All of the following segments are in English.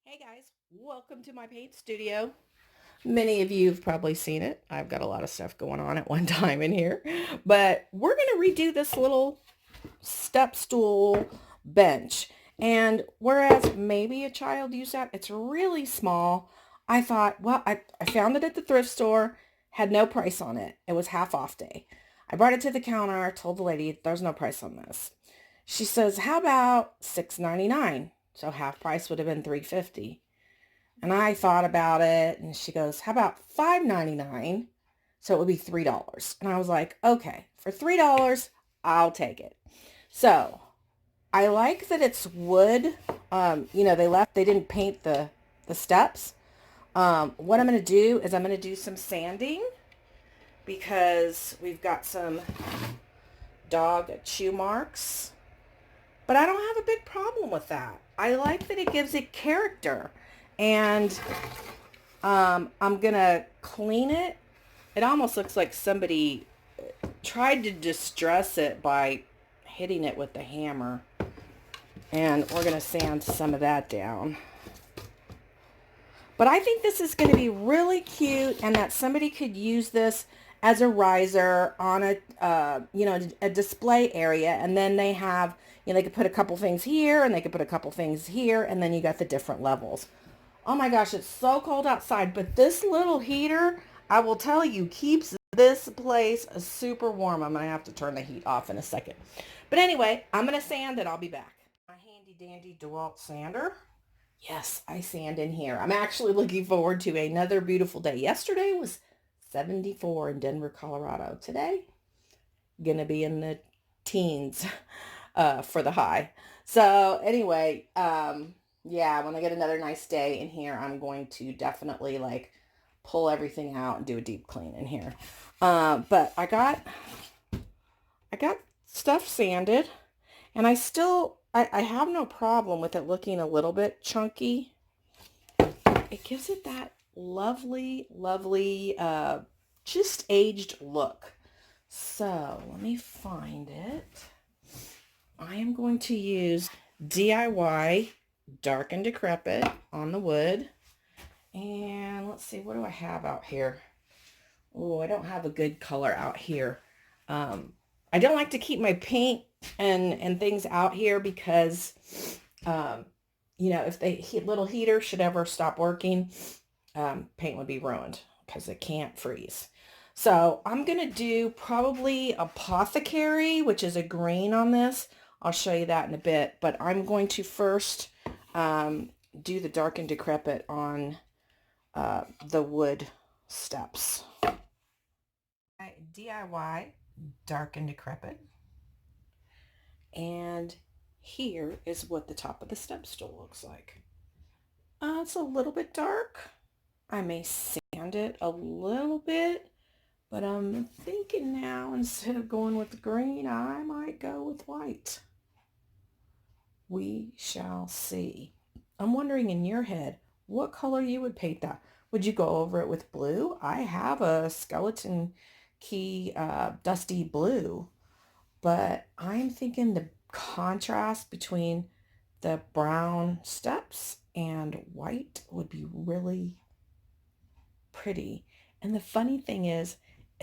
Hey guys, welcome to my paint studio. Many of you have probably seen it. I've got a lot of stuff going on at one time in here, but we're going to redo this little step stool bench. And whereas maybe a child used that, it's really small. I thought, well, I found it at the thrift store, had no price on it. It was half off day. I brought it to the counter, told the lady, there's no price on this. She says, how about $6.99? So half price would have been $3.50. And I thought about it and she goes, how about $5.99? So it would be $3. And I was like, okay, for $3, I'll take it. So I like that it's wood. They didn't paint the steps. What I'm going to do is I'm going to do some sanding because we've got some dog chew marks. But I don't have a big problem with that. I like that it gives it character. And I'm going to clean it. It almost looks like somebody tried to distress it by hitting it with the hammer. And we're going to sand some of that down. But I think this is going to be really cute and that somebody could use this as a riser on a display area. And then they have, they could put a couple things here and they could put a couple things here. And then you got the different levels. Oh my gosh, it's so cold outside. But this little heater, I will tell you, keeps this place super warm. I'm going to have to turn the heat off in a second. But anyway, I'm going to sand it. I'll be back. My handy dandy DeWalt sander. Yes, I sand in here. I'm actually looking forward to another beautiful day. Yesterday was 74 in Denver, Colorado. Today, gonna be in the teens for the high. So anyway, yeah, when I get another nice day in here, I'm going to definitely like pull everything out and do a deep clean in here. But I got stuff sanded. And I have no problem with it looking a little bit chunky. It gives it that lovely, lovely, just aged look. So let me find it. I am going to use DIY Dark and Decrepit on the wood. And let's see, what do I have out here? Oh, I don't have a good color out here. I don't like to keep my paint and things out here because, if the little heater should ever stop working, paint would be ruined because it can't freeze. So I'm going to do probably Apothecary, which is a green on this. I'll show you that in a bit, but I'm going to first do the Dark and Decrepit on the wood steps. DIY Dark and Decrepit. And here is what the top of the step stool looks like. It's a little bit dark. I may sand it a little bit, but I'm thinking now instead of going with the green, I might go with white. We shall see. I'm wondering in your head, what color you would paint that. Would you go over it with blue? I have a skeleton key dusty blue, but I'm thinking the contrast between the brown steps and white would be really pretty. And the funny thing is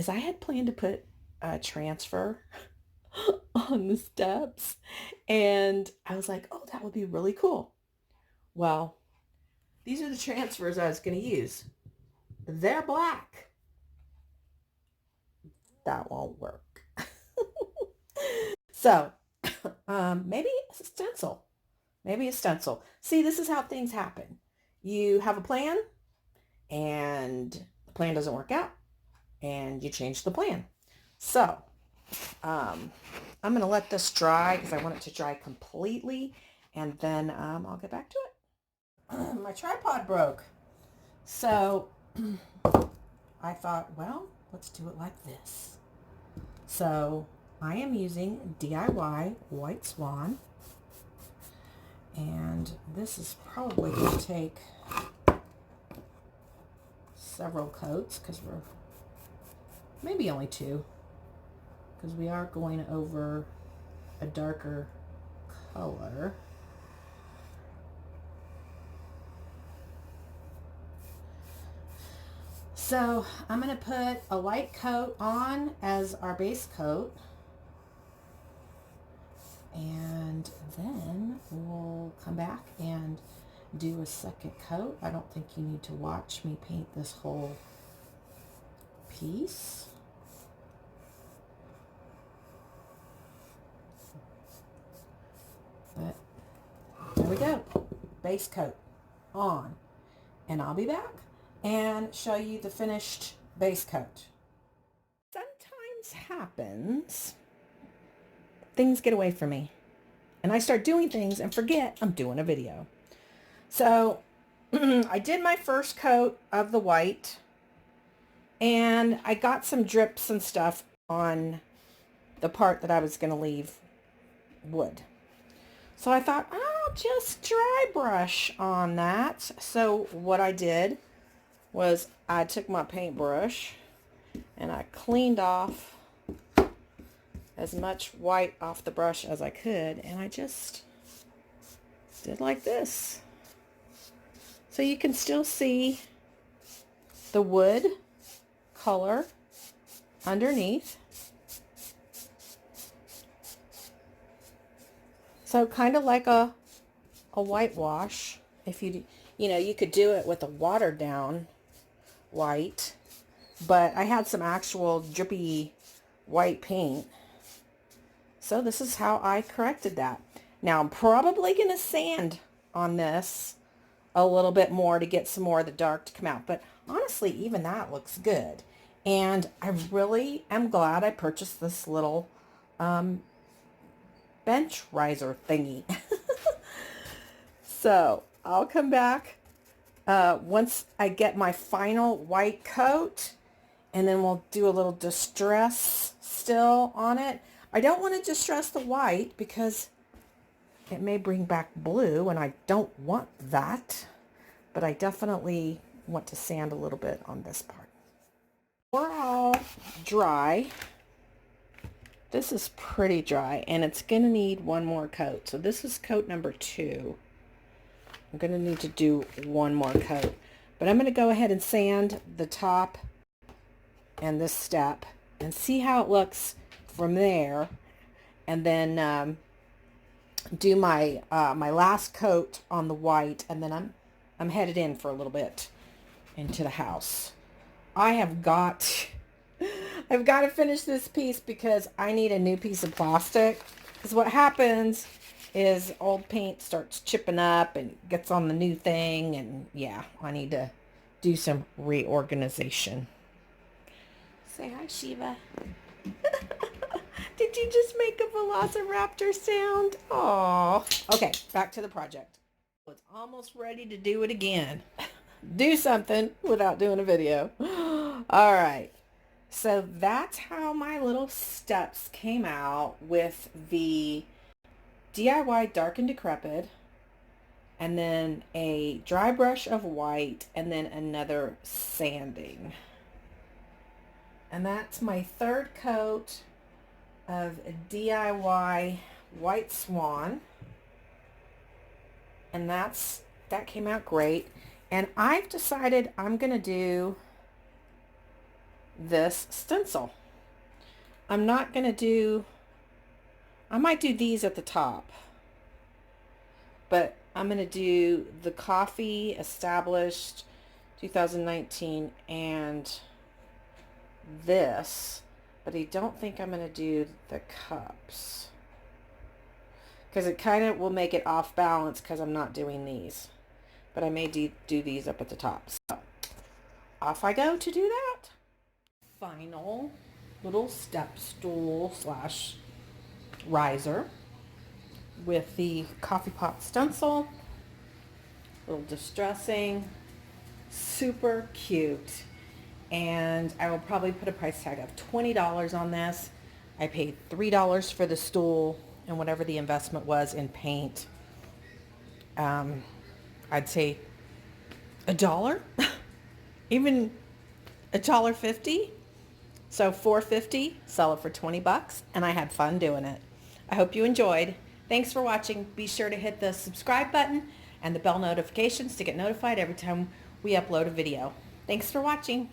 I had planned to put a transfer on the steps and I was like, oh, that would be really cool. Well, these are the transfers I was going to use. They're black. That won't work. So maybe a stencil. Maybe a stencil. See, this is how things happen. You have a plan and the plan doesn't work out and you change the plan. So I'm going to let this dry because I want it to dry completely and then I'll get back to it. My tripod broke. So I thought, well, let's do it like this. So I am using DIY White Swan. And this is probably going to take several coats because we're maybe only two because we are going over a darker color. So I'm going to put a light coat on as our base coat. And then we'll come back and do a second coat. I don't think you need to watch me paint this whole piece. But there we go. Base coat on. And I'll be back and show you the finished base coat. Sometimes happens, things get away from me. And I start doing things and forget I'm doing a video. So I did my first coat of the white. And I got some drips and stuff on the part that I was going to leave wood. So I thought, I'll just dry brush on that. So what I did was I took my paintbrush and I cleaned off as much white off the brush as I could. And I just did like this. So you can still see the wood color underneath. So kind of like a whitewash. If you know, you could do it with a watered down white, but I had some actual drippy white paint. So this is how I corrected that. Now I'm probably going to sand on this a little bit more to get some more of the dark to come out. But honestly, even that looks good. And I really am glad I purchased this little bench riser thingy. So I'll come back once I get my final white coat, and then we'll do a little distress still on it. I don't want to distress the white because it may bring back blue, and I don't want that. But I definitely want to sand a little bit on this part. We're all dry. This is pretty dry, and it's going to need one more coat. So this is coat number 2. I'm going to need to do one more coat. But I'm going to go ahead and sand the top and this step and see how it looks from there. And then do my my last coat on the white, and then I'm headed in for a little bit into the house. I've got to finish this piece because I need a new piece of plastic. Because what happens is old paint starts chipping up and gets on the new thing, and yeah, I need to do some reorganization. Say hi, Shiva. Did you just make a velociraptor sound? Oh, okay, back to the project. It's almost ready to do it again. Do something without doing a video. All right. So that's how my little steps came out with the DIY Dark and Decrepit, and then a dry brush of white, and then another sanding. And that's my third coat of DIY White Swan. And that came out great. And I've decided I'm going to do this stencil. I'm not going to do, I might do these at the top, but I'm going to do the coffee established 2019 and this, but I don't think I'm going to do the cups because it kind of will make it off balance because I'm not doing these, but I may do these up at the top. So off I go to do that. Final little step stool slash riser with the coffee pot stencil. Little distressing, super cute, and I will probably put a price tag of $20 on this. I paid $3 for the stool and whatever the investment was in paint. I'd say $1, even $1.50. So $4.50, sell it for $20, and I had fun doing it. I hope you enjoyed. Thanks for watching. Be sure to hit the subscribe button and the bell notifications to get notified every time we upload a video. Thanks for watching.